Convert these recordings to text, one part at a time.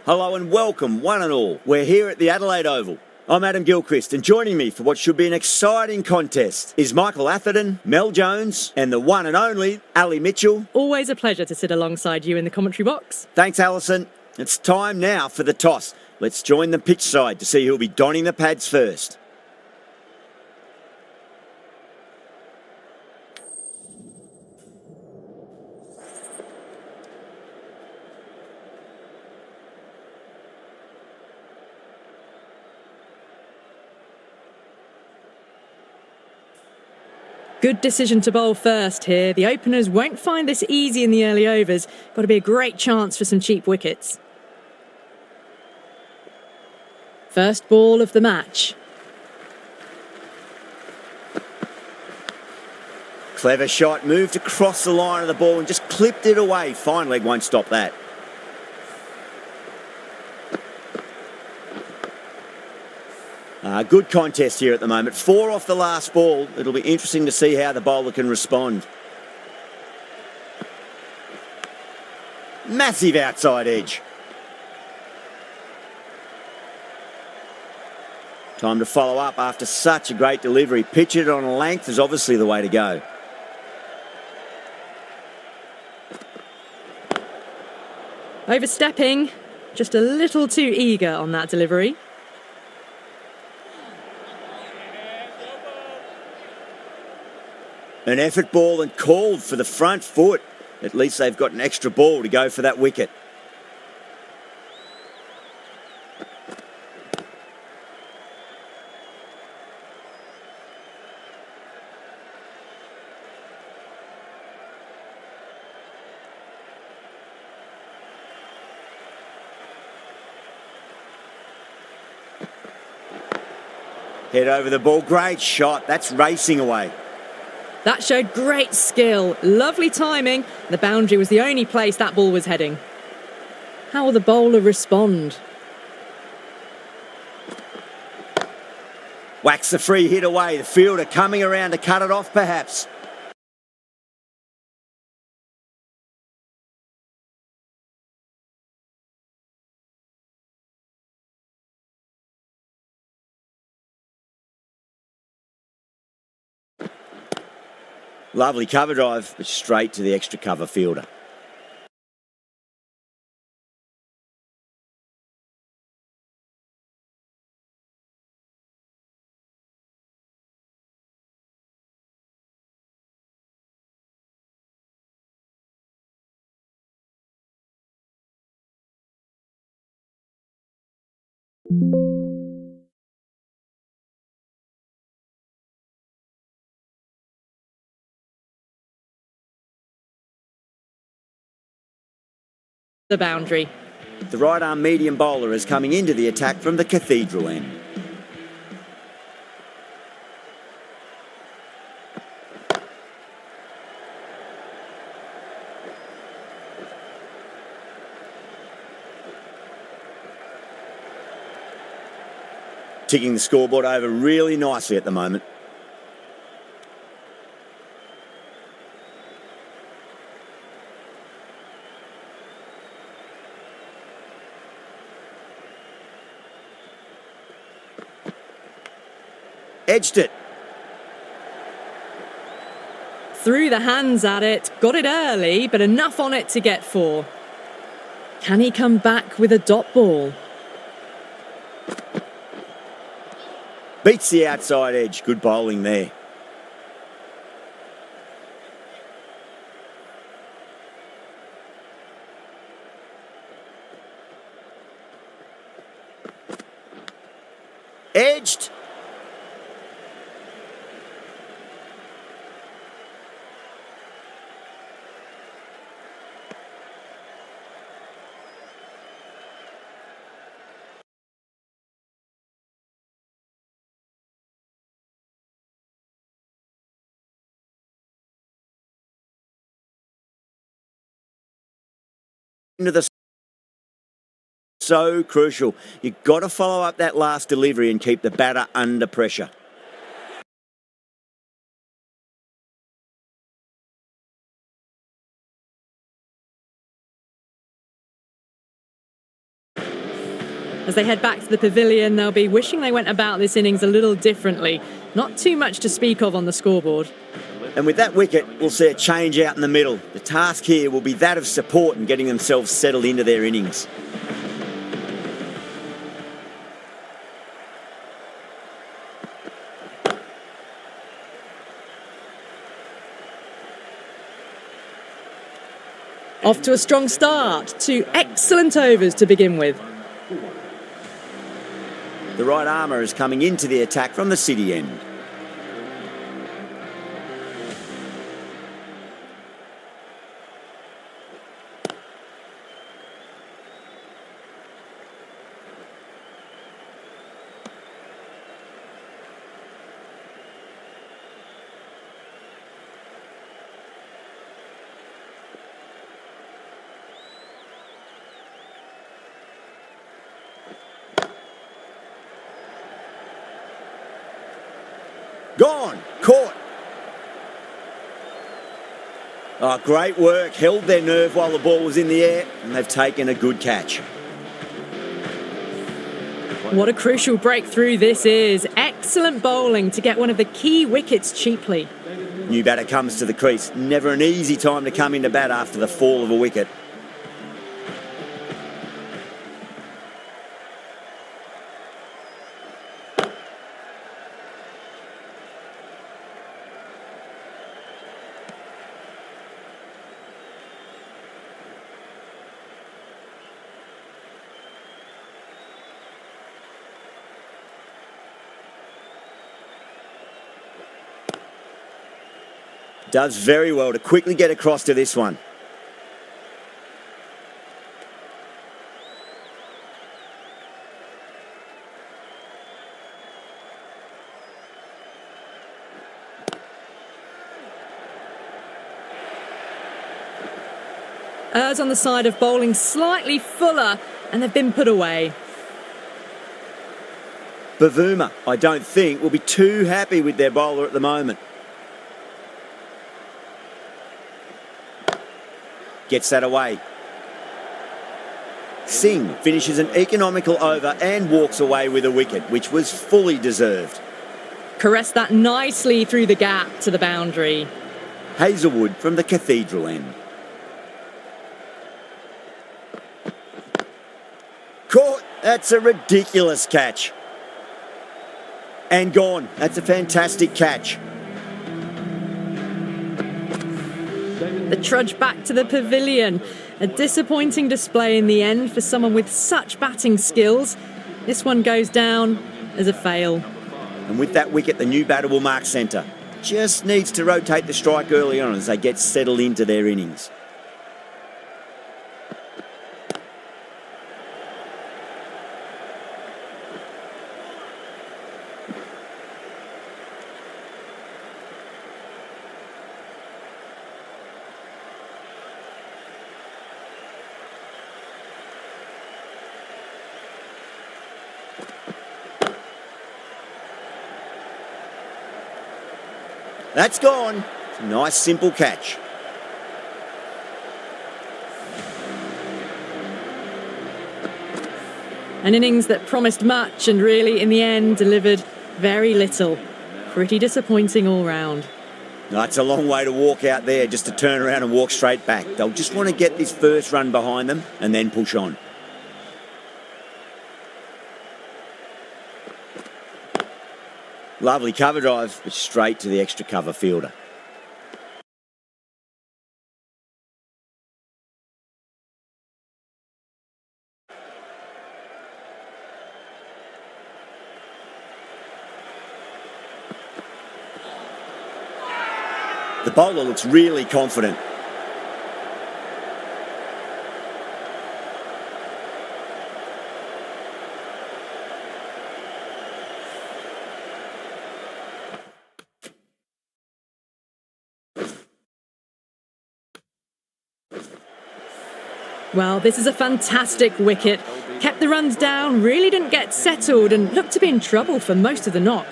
Hello and welcome, one and all. We're here at the Adelaide Oval. I'm Adam Gilchrist, and joining me for what should be an exciting contest is Michael Atherton, Mel Jones, and the one and only Ali Mitchell. Always a pleasure to sit alongside you in the commentary box. Thanks, Alison. It's time now for the toss. Let's join the pitch side to see who'll be donning the pads first. Good decision to bowl first here. The openers won't find this easy in the early overs. Got to be a great chance for some cheap wickets. First ball of the match. Clever shot, moved across the line of the ball and just clipped it away. Fine leg won't stop that. Good contest here at the moment. 4 off the last ball. It'll be interesting to see how the bowler can respond. Massive outside edge. Time to follow up after such a great delivery. Pitch it on a length is obviously the way to go. Overstepping. Just a little too eager on that delivery. An effort ball and called for the front foot. At least they've got an extra ball to go for that wicket. Head over the ball. Great shot. That's racing away. That showed great skill, lovely timing. The boundary was the only place that ball was heading. How will the bowler respond? Whacks the free hit away. The fielder coming around to cut it off perhaps. Lovely cover drive, but straight to the extra cover fielder. The boundary. The right arm medium bowler is coming into the attack from the cathedral end. Ticking the scoreboard over really nicely at the moment. Edged it. Threw the hands at it, got it early, but enough on it to get 4. Can he come back with a dot ball? Beats the outside edge. Good bowling there. Edged. Into the so crucial. You've got to follow up that last delivery and keep the batter under pressure. As they head back to the pavilion, they'll be wishing they went about this innings a little differently. Not too much to speak of on the scoreboard. And with that wicket, we'll see a change out in the middle. The task here will be that of support and getting themselves settled into their innings. Off to a strong start. 2 excellent overs to begin with. The right armour is coming into the attack from the city end. Gone, caught. Oh, great work, held their nerve while the ball was in the air, and they've taken a good catch. What a crucial breakthrough this is. Excellent bowling to get one of the key wickets cheaply. New batter comes to the crease. Never an easy time to come into bat after the fall of a wicket. Does very well to quickly get across to this one. Errs on the side of bowling slightly fuller, and they've been put away. Bavuma, I don't think, will be too happy with their bowler at the moment. Gets that away. Singh finishes an economical over and walks away with a wicket, which was fully deserved. Caressed that nicely through the gap to the boundary. Hazelwood from the Cathedral end. Caught. That's a ridiculous catch. And gone. That's a fantastic catch. The trudge back to the pavilion. A disappointing display in the end for someone with such batting skills. This one goes down as a fail. And with that wicket, the new batter will mark centre. Just needs to rotate the strike early on as they get settled into their innings. That's gone. Nice simple catch. An innings that promised much and really, in the end, delivered very little. Pretty disappointing all round. That's a long way to walk out there just to turn around and walk straight back. They'll just want to get this first run behind them and then push on. Lovely cover drive, but straight to the extra cover fielder. The bowler looks really confident. Well, this is a fantastic wicket. Kept the runs down, really didn't get settled and looked to be in trouble for most of the knock.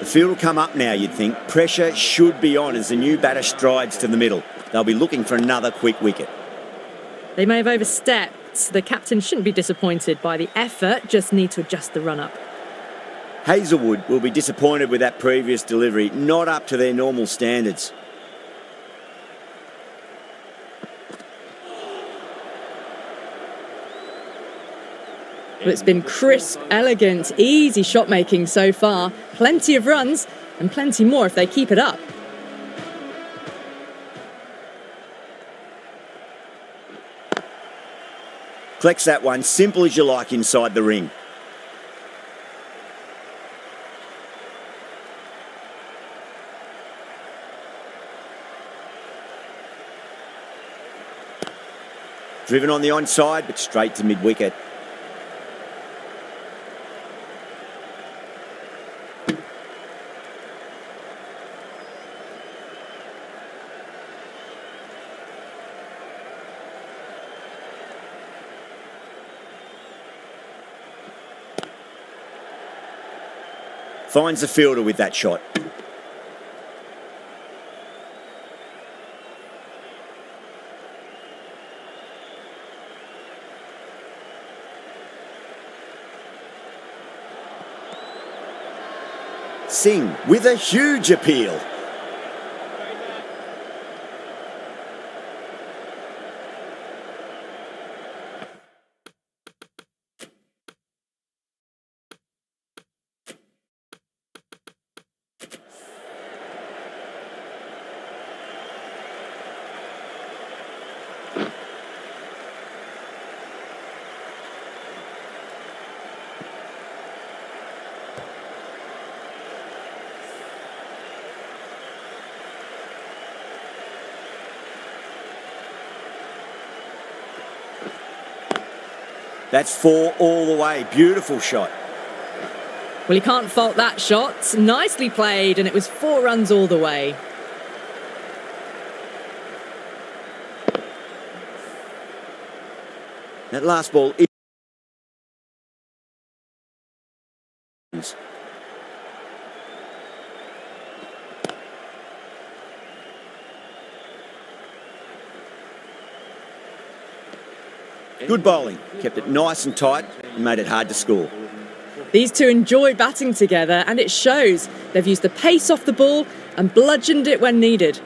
The field will come up now, you'd think. Pressure should be on as the new batter strides to the middle. They'll be looking for another quick wicket. They may have overstepped, shots. The captain shouldn't be disappointed by the effort, just need to adjust the run-up. Hazelwood will be disappointed with that previous delivery, not up to their normal standards. But it's been crisp, elegant, easy shot making so far. Plenty of runs and plenty more if they keep it up. Collects that one, simple as you like inside the ring. Driven on the onside, but straight to mid-wicket. Finds the fielder with that shot. Singh with a huge appeal. That's 4 all the way. Beautiful shot. Well, you can't fault that shot. Nicely played, and it was 4 runs all the way. That last ball is... Good bowling. Kept it nice and tight and made it hard to score. These two enjoy batting together, and it shows. They've used the pace off the ball and bludgeoned it when needed.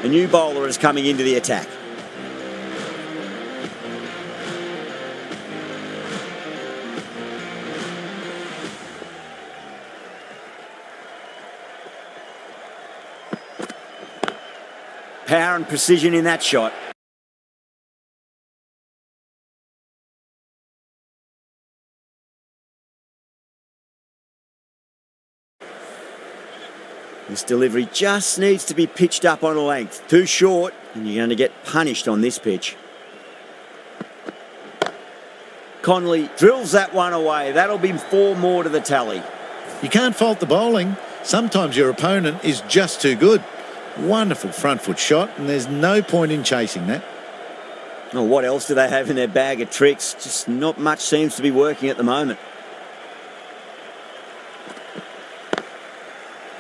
A new bowler is coming into the attack. Power and precision in that shot. This delivery just needs to be pitched up on a length. Too short, and you're going to get punished on this pitch. Conley drills that one away. That'll be 4 more to the tally. You can't fault the bowling. Sometimes your opponent is just too good. Wonderful front foot shot, and there's no point in chasing that. Oh, what else do they have in their bag of tricks? Just not much seems to be working at the moment.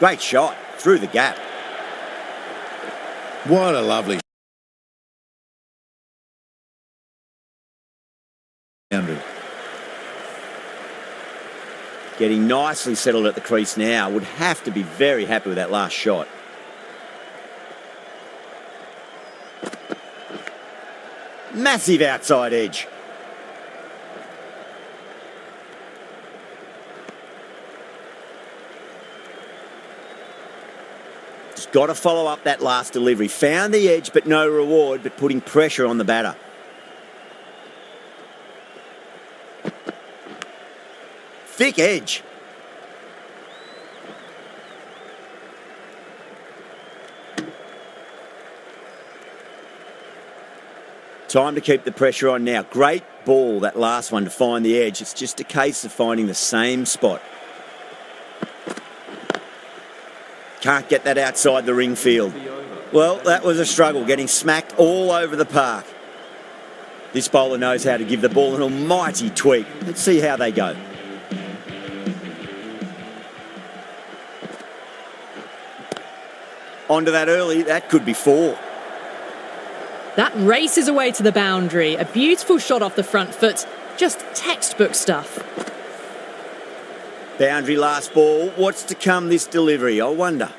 Great shot through the gap. What a lovely boundary. Getting nicely settled at the crease now. Would have to be very happy with that last shot. Massive outside edge. Just got to follow up that last delivery. Found the edge, but no reward, but putting pressure on the batter. Thick edge. Time to keep the pressure on now. Great ball, that last one, to find the edge. It's just a case of finding the same spot. Can't get that outside the ring field. Well, that was a struggle, getting smacked all over the park. This bowler knows how to give the ball an almighty tweak. Let's see how they go. Onto that early, that could be 4. That races away to the boundary. A beautiful shot off the front foot. Just textbook stuff. Boundary last ball. What's to come this delivery, I wonder.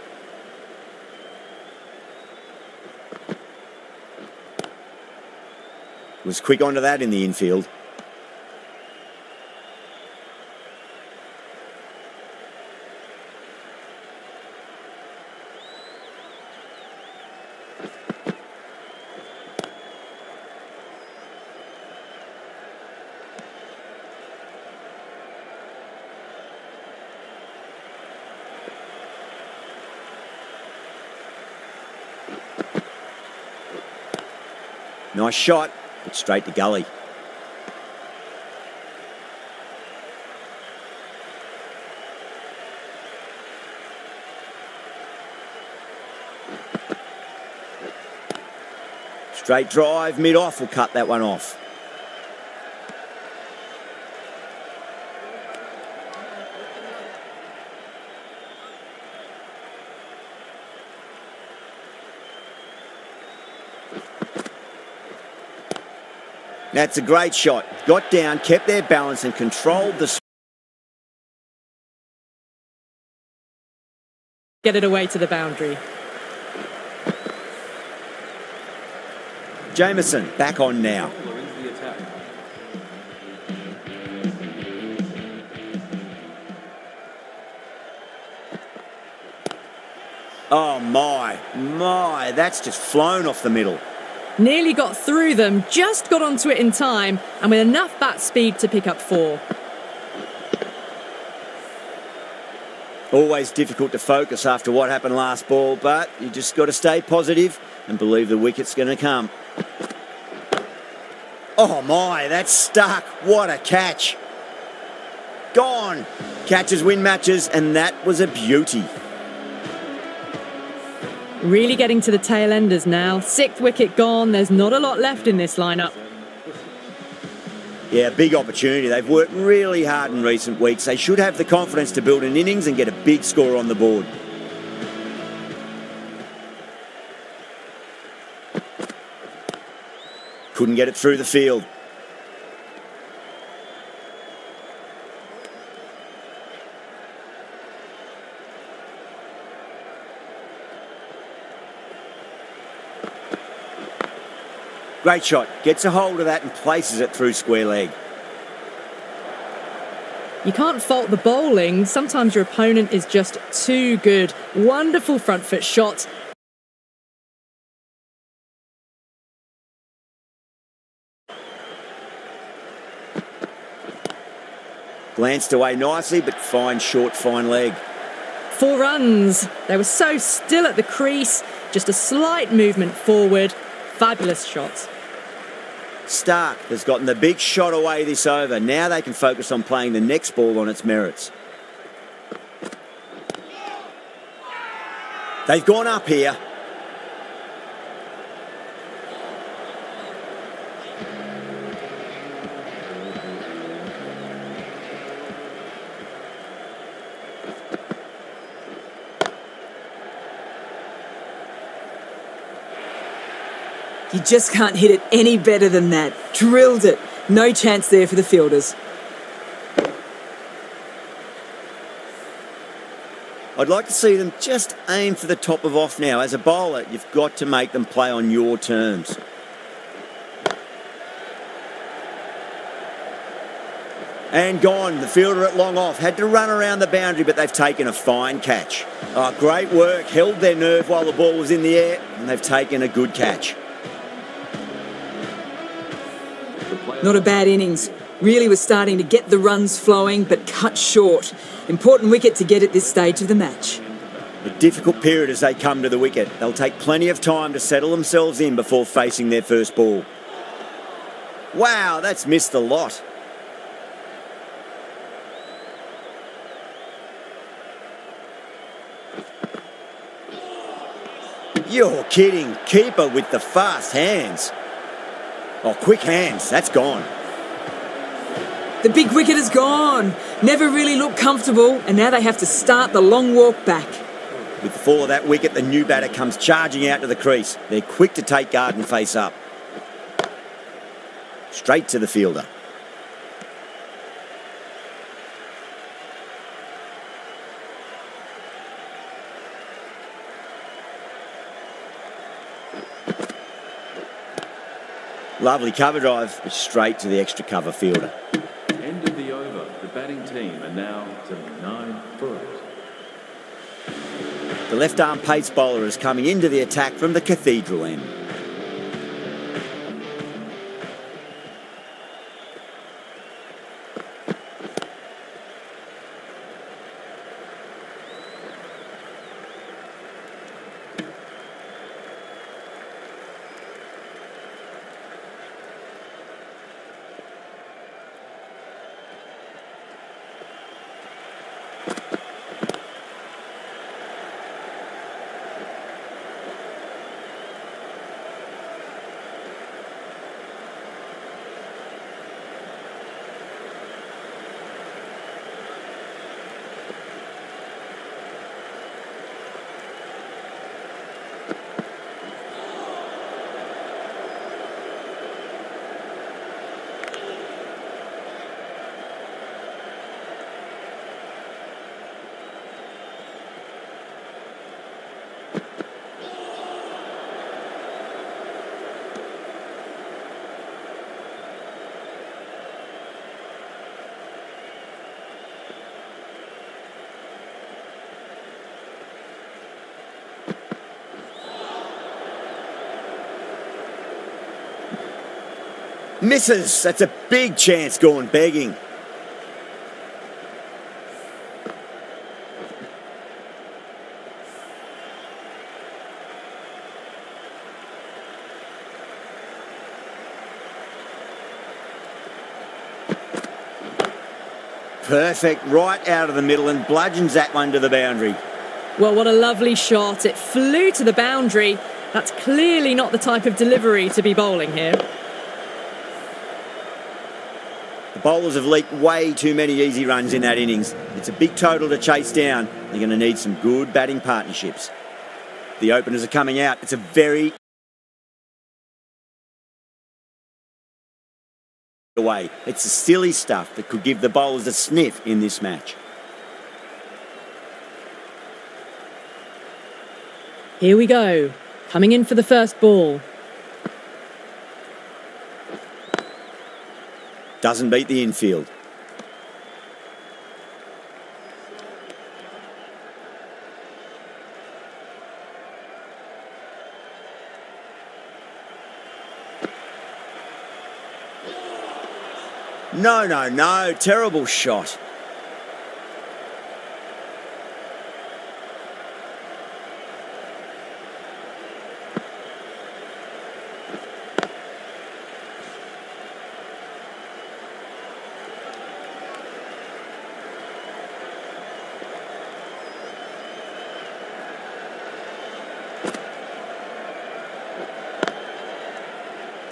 Was quick onto that in the infield. Nice shot, but straight to gully. Straight drive, mid-off will cut that one off. That's a great shot. Got down, kept their balance and controlled the... Get it away to the boundary. Jameson back on now. Oh my, that's just flown off the middle. Nearly got through them, just got onto it in time, and with enough bat speed to pick up 4. Always difficult to focus after what happened last ball, but you just got to stay positive and believe the wicket's going to come. Oh my, that's stuck. What a catch. Gone. Catches win matches, and that was a beauty. Really getting to the tail enders now. 6th wicket gone. There's not a lot left in this lineup. Yeah, big opportunity. They've worked really hard in recent weeks. They should have the confidence to build an innings and get a big score on the board. Couldn't get it through the field. Great shot. Gets a hold of that and places it through square leg. You can't fault the bowling. Sometimes your opponent is just too good. Wonderful front foot shot. Glanced away nicely, but fine short, fine leg. 4 runs. They were so still at the crease. Just a slight movement forward. Fabulous shots. Stark has gotten the big shot away this over. Now they can focus on playing the next ball on its merits. They've gone up here. You just can't hit it any better than that. Drilled it. No chance there for the fielders. I'd like to see them just aim for the top of off now. As a bowler, you've got to make them play on your terms. And gone. The fielder at long off. Had to run around the boundary, but they've taken a fine catch. Oh, great work. Held their nerve while the ball was in the air, and they've taken a good catch. Not a bad innings. Really was starting to get the runs flowing, but cut short. Important wicket to get at this stage of the match. A difficult period as they come to the wicket. They'll take plenty of time to settle themselves in before facing their first ball. Wow, that's missed a lot. You're kidding. Keeper with the fast hands. Oh, quick hands. That's gone. The big wicket is gone. Never really looked comfortable, and now they have to start the long walk back. With the fall of that wicket, the new batter comes charging out to the crease. They're quick to take guard and face up. Straight to the fielder. Lovely cover drive, but straight to the extra cover fielder. End of the over. The batting team are now to 9 for 8. The left-arm pace bowler is coming into the attack from the Cathedral end. Misses. That's a big chance gone begging. Perfect, right out of the middle and bludgeons that one to the boundary. Well, what a lovely shot. It flew to the boundary. That's clearly not the type of delivery to be bowling here. The bowlers have leaked way too many easy runs in that innings. It's a big total to chase down. They're going to need some good batting partnerships. The openers are coming out. It's a very away. It's the silly stuff that could give the bowlers a sniff in this match. Here we go. Coming in for the first ball. Doesn't beat the infield. No. Terrible shot.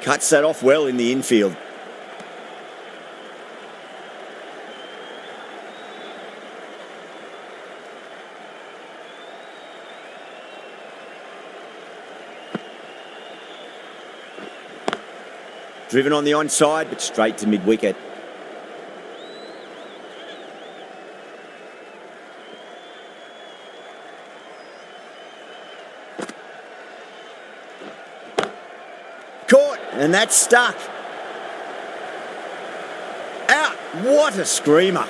Cuts that off well in the infield. Driven on the onside, but straight to mid-wicket. Caught, and that's stuck. Out. What a screamer.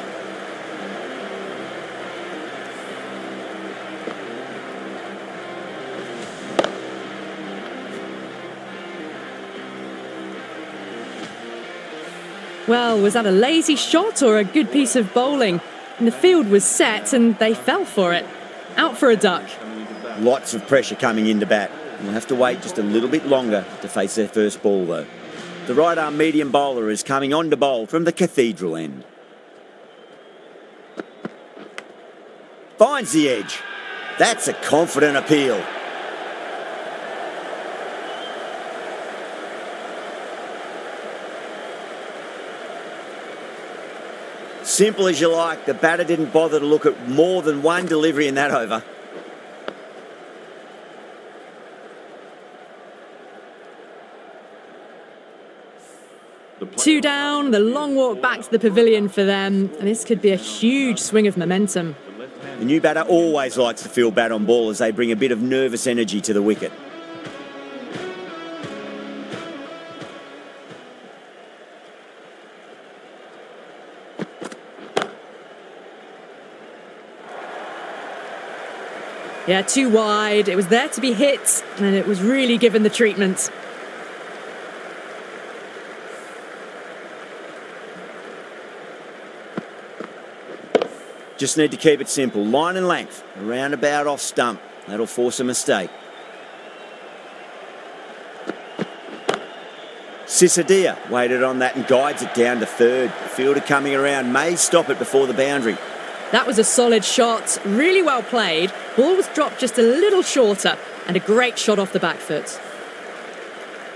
Well, was that a lazy shot or a good piece of bowling? And the field was set and they fell for it. Out for a duck. Lots of pressure coming into bat. We'll have to wait just a little bit longer to face their first ball, though. The right-arm medium bowler is coming on to bowl from the Cathedral end. Finds the edge. That's a confident appeal. Simple as you like, the batter didn't bother to look at more than one delivery in that over. Two down, the long walk back to the pavilion for them, and this could be a huge swing of momentum. The new batter always likes to feel bat on ball as they bring a bit of nervous energy to the wicket. Yeah, too wide. It was there to be hit, and it was really given the treatment. Just need to keep it simple. Line and length, around about off stump. That'll force a mistake. Cisadilla waited on that and guides it down to third. The fielder coming around may stop it before the boundary. That was a solid shot, really well played. Ball was dropped just a little shorter, and a great shot off the back foot.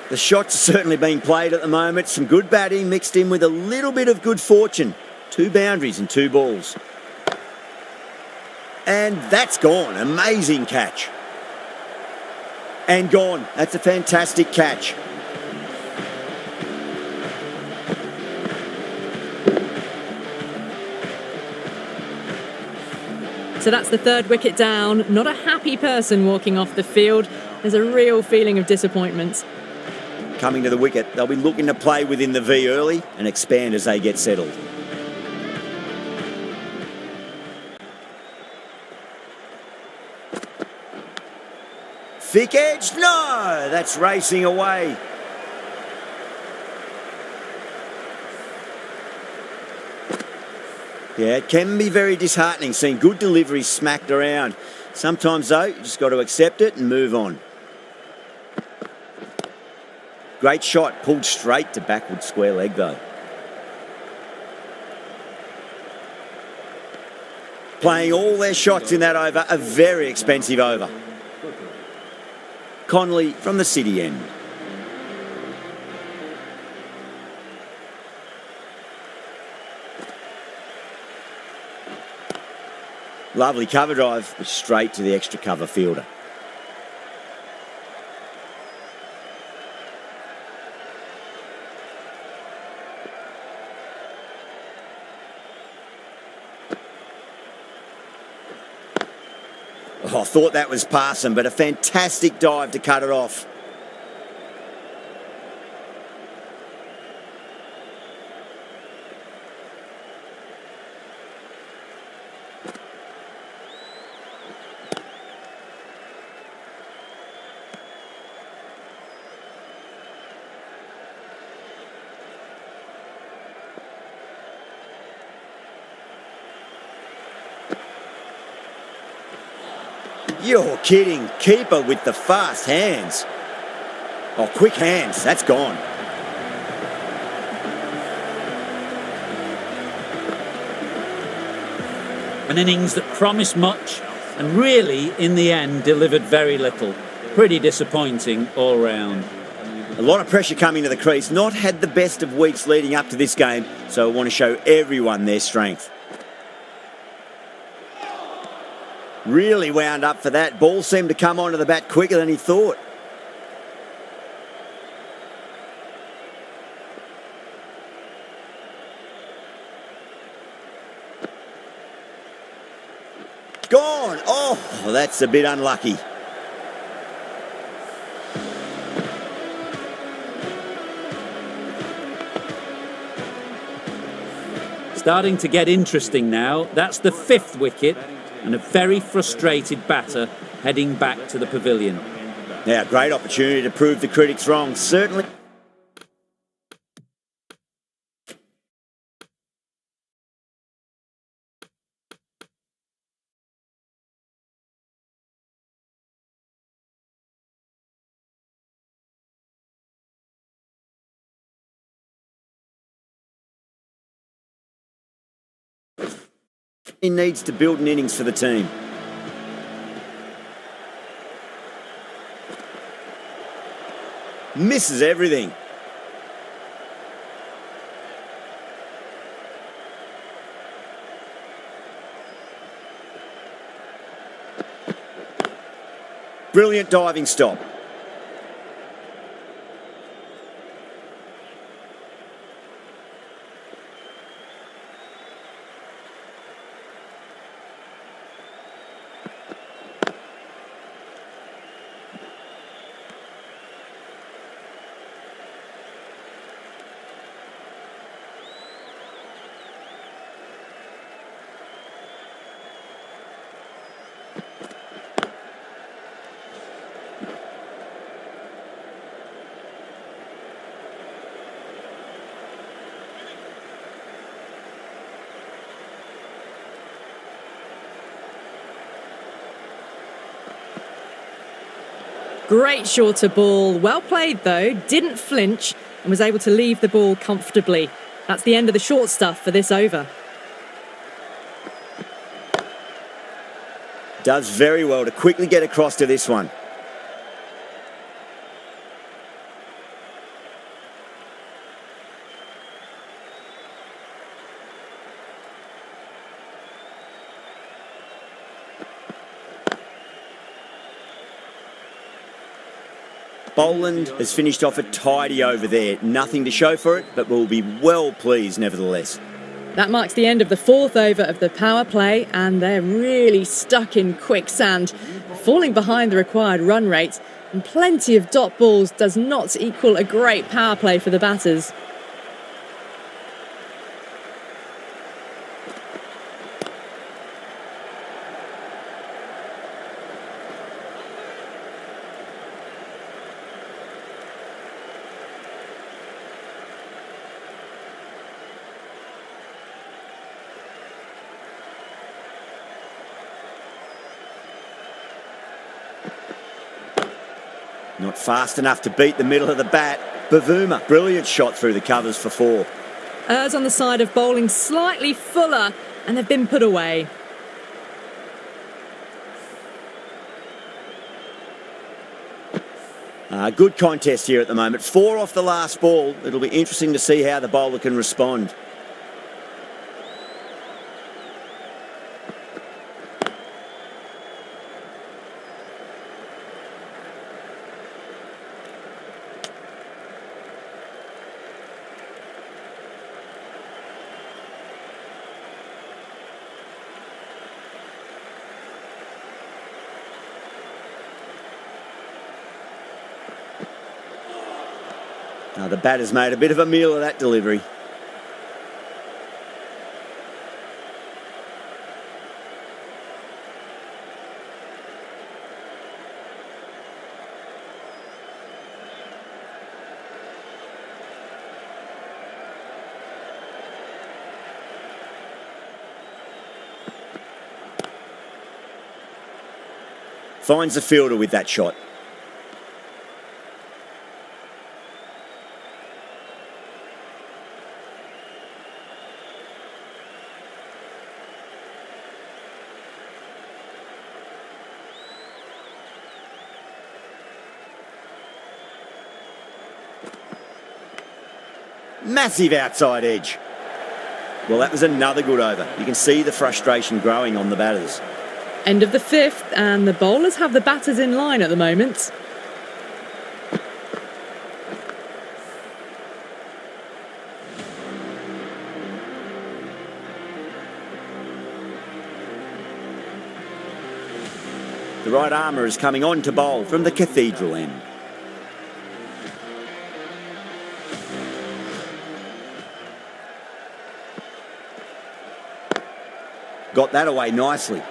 The shots are certainly being played at the moment. Some good batting mixed in with a little bit of good fortune. 2 boundaries and 2 balls. And that's gone. Amazing catch. And gone. That's a fantastic catch. So that's the 3rd wicket down. Not a happy person walking off the field. There's a real feeling of disappointment. Coming to the wicket, they'll be looking to play within the V early and expand as they get settled. Thick edge, no, that's racing away. Yeah, it can be very disheartening seeing good deliveries smacked around. Sometimes, though, you just got to accept it and move on. Great shot, pulled straight to backward square leg, though. Playing all their shots in that over, a very expensive over. Conley from the city end. Lovely cover drive, but straight to the extra cover fielder. Oh, I thought that was passing, but a fantastic dive to cut it off. You're kidding. Keeper with the fast hands. Oh, quick hands. That's gone. An innings that promised much and really, in the end, delivered very little. Pretty disappointing all round. A lot of pressure coming to the crease. Not had the best of weeks leading up to this game, so I want to show everyone their strength. Really wound up for that. Ball seemed to come onto the bat quicker than he thought. Gone. Oh, that's a bit unlucky. Starting to get interesting now. That's the 5th wicket. And a very frustrated batter heading back to the pavilion. Now, great opportunity to prove the critics wrong. Certainly. He needs to build an innings for the team. Misses everything. Brilliant diving stop. Great shorter ball. Well played though. Didn't flinch and was able to leave the ball comfortably. That's the end of the short stuff for this over. Does very well to quickly get across to this one. Boland has finished off a tidy over there. Nothing to show for it, but we'll be well pleased nevertheless. That marks the end of the fourth over of the power play, and they're really stuck in quicksand, falling behind the required run rate, and plenty of dot balls does not equal a great power play for the batters. Not fast enough to beat the middle of the bat. Bavuma, brilliant shot through the covers for 4. Errs on the side of bowling slightly fuller, and they've been put away. Good contest here at the moment. 4 off the last ball. It'll be interesting to see how the bowler can respond. The batter's made a bit of a meal of that delivery. Finds the fielder with that shot. Massive outside edge. Well, that was another good over. You can see the frustration growing on the batters. End of the fifth, and the bowlers have the batters in line at the moment. The right armour is coming on to bowl from the cathedral end. Got that away nicely.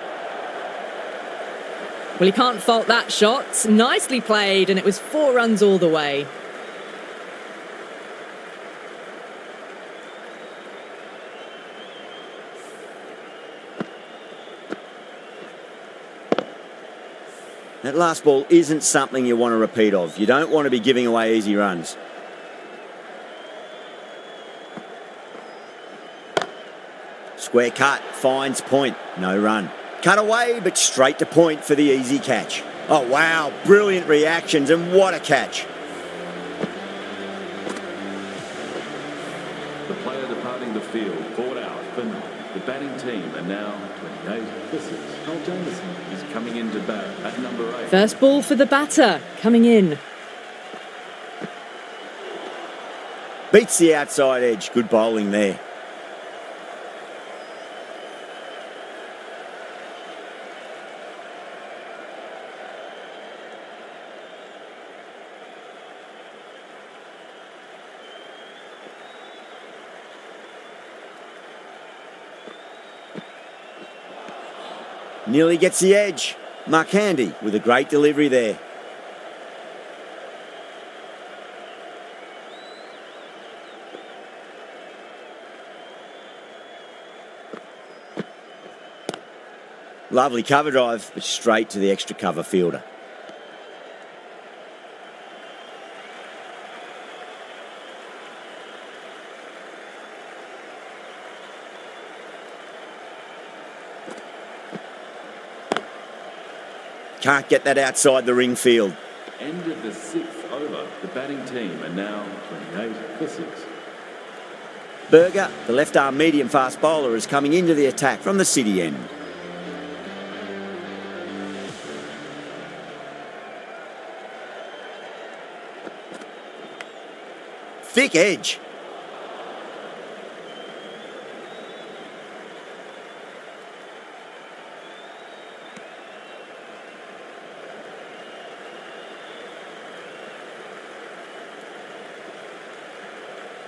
Well, he can't fault that shot. Nicely played, and it was 4 runs all the way. That last ball isn't something you want to repeat of. You don't want to be giving away easy runs. Square cut, finds point, no run. Cut away, but straight to point for the easy catch. Oh wow, brilliant reactions, and what a catch. The player departing the field, caught out for 9. The batting team are now 28 for 6. Noel Jamieson is coming into bat at number 8. First ball for the batter, coming in. Beats the outside edge. Good bowling there. Nearly gets the edge. Markandi with a great delivery there. Lovely cover drive, but straight to the extra cover fielder. Can't get that outside the ring field. End of the 6th over. The batting team are now 28 for 6. Berger, the left-arm medium-fast bowler, is coming into the attack from the city end. Thick edge.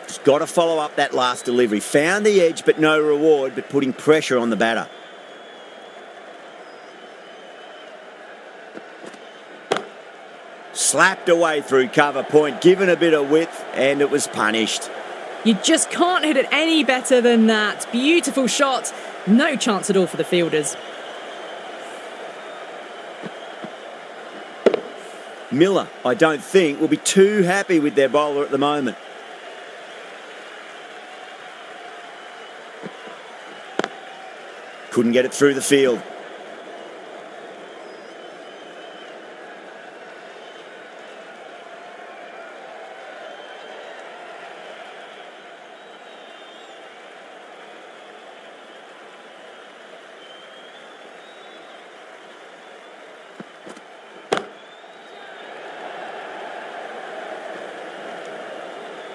Just got to follow up that last delivery. Found the edge, but no reward, but putting pressure on the batter. Slapped away through cover point, given a bit of width, and it was punished. You just can't hit it any better than that. Beautiful shot. No chance at all for the fielders. Miller, I don't think, will be too happy with their bowler at the moment. Couldn't get it through the field.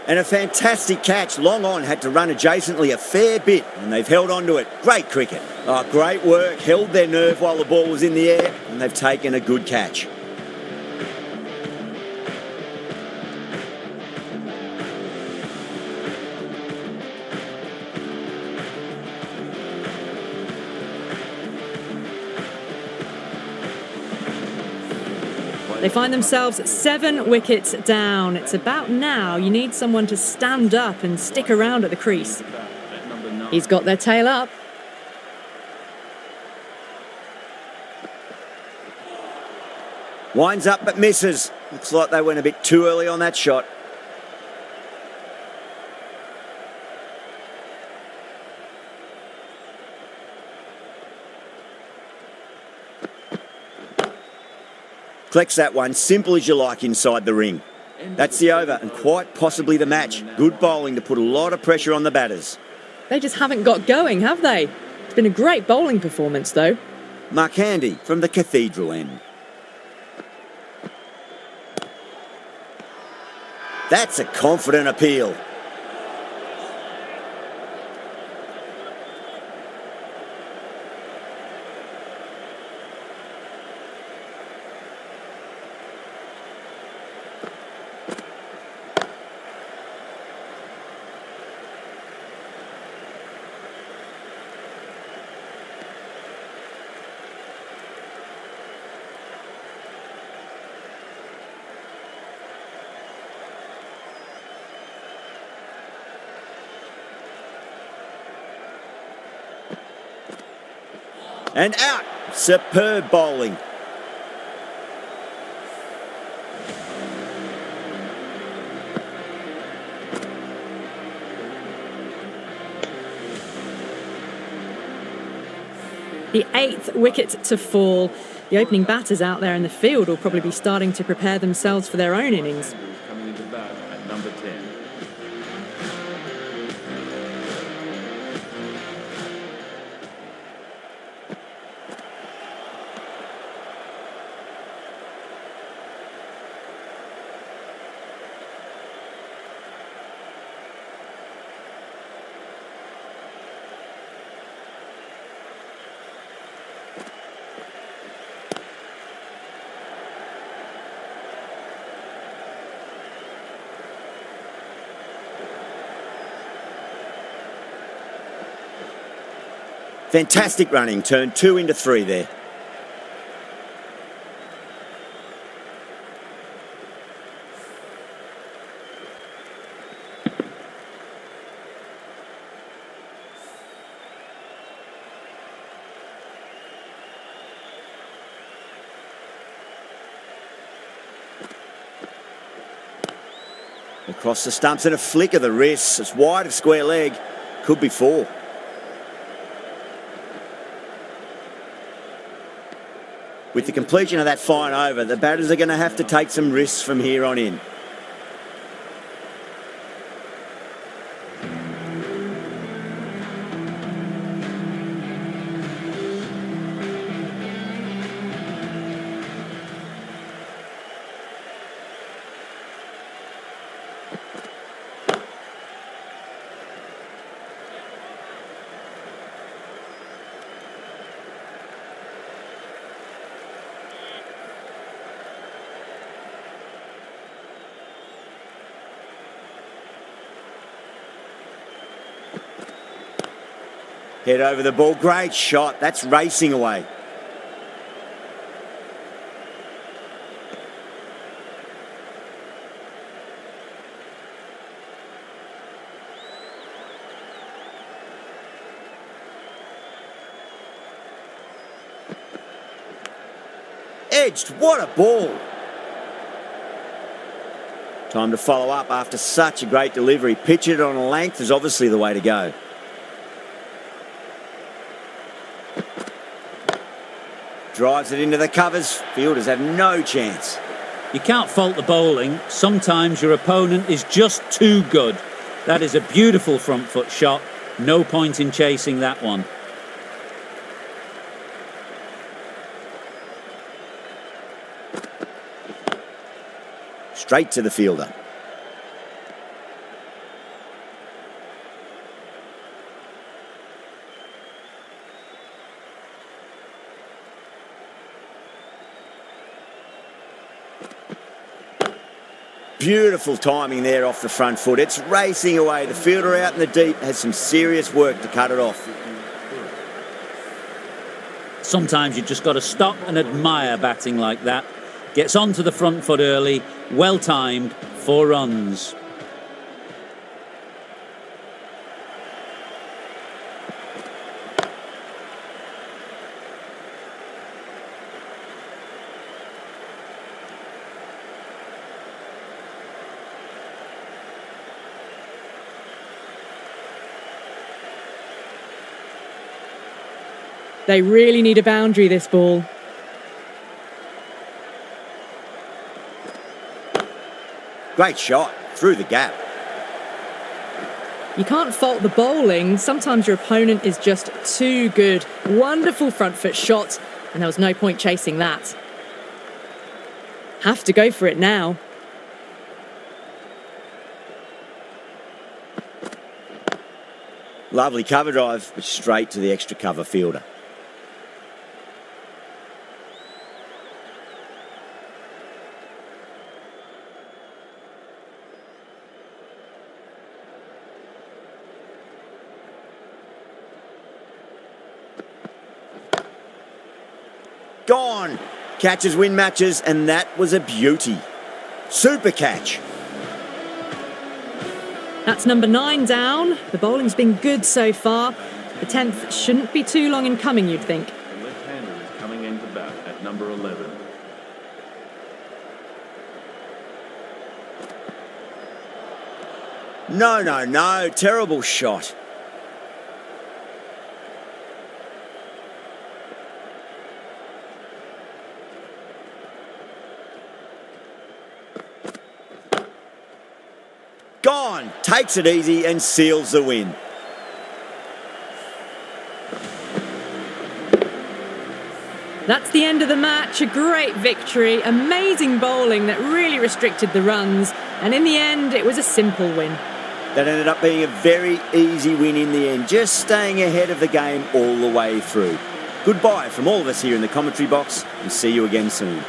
And a fantastic catch. Long on had to run adjacently a fair bit, and they've held on to it. Great cricket. Oh, great work. Held their nerve while the ball was in the air, and they've taken a good catch. They find themselves 7 wickets down. It's about now. You need someone to stand up and stick around at the crease. He's got their tail up. Winds up but misses. Looks like they went a bit too early on that shot. Collects that one, simple as you like inside the ring. That's the over and quite possibly the match. Good bowling to put a lot of pressure on the batters. They just haven't got going, have they? It's been a great bowling performance, though. Markandi from the Cathedral end. That's a confident appeal. And out. Superb bowling. The 8th wicket to fall. The opening batters out there in the field will probably be starting to prepare themselves for their own innings. Coming into bat at number 10. Fantastic running, turned 2 into 3 there. Across the stumps and a flick of the wrists. It's wide of square leg. Could be 4. With the completion of that fine over, the batters are going to have to take some risks from here on in. Head over the ball. Great shot. That's racing away. Edged. What a ball. Time to follow up after such a great delivery. Pitch it on a length is obviously the way to go. Drives it into the covers. Fielders have no chance. You can't fault the bowling. Sometimes your opponent is just too good. That is a beautiful front foot shot. No point in chasing that one. Straight to the fielder. Beautiful timing there off the front foot. It's racing away. The fielder out in the deep has some serious work to cut it off. Sometimes you just got to stop and admire batting like that. Gets onto the front foot early. Well timed. 4 runs. They really need a boundary, this ball. Great shot. Through the gap. You can't fault the bowling. Sometimes your opponent is just too good. Wonderful front foot shot, and there was no point chasing that. Have to go for it now. Lovely cover drive, but straight to the extra cover fielder. Gone. Catches win matches, and that was a beauty. Super catch. That's number 9 down. The bowling's been good so far. The 10th shouldn't be too long in coming, you'd think. The left-hander is coming into bat at number 11. No. Terrible shot. Gone. Takes it easy and seals the win. That's the end of the match. A great victory. Amazing bowling that really restricted the runs. And in the end, it was a simple win. That ended up being a very easy win in the end, just staying ahead of the game all the way through. Goodbye from all of us here in the commentary box, and see you again soon.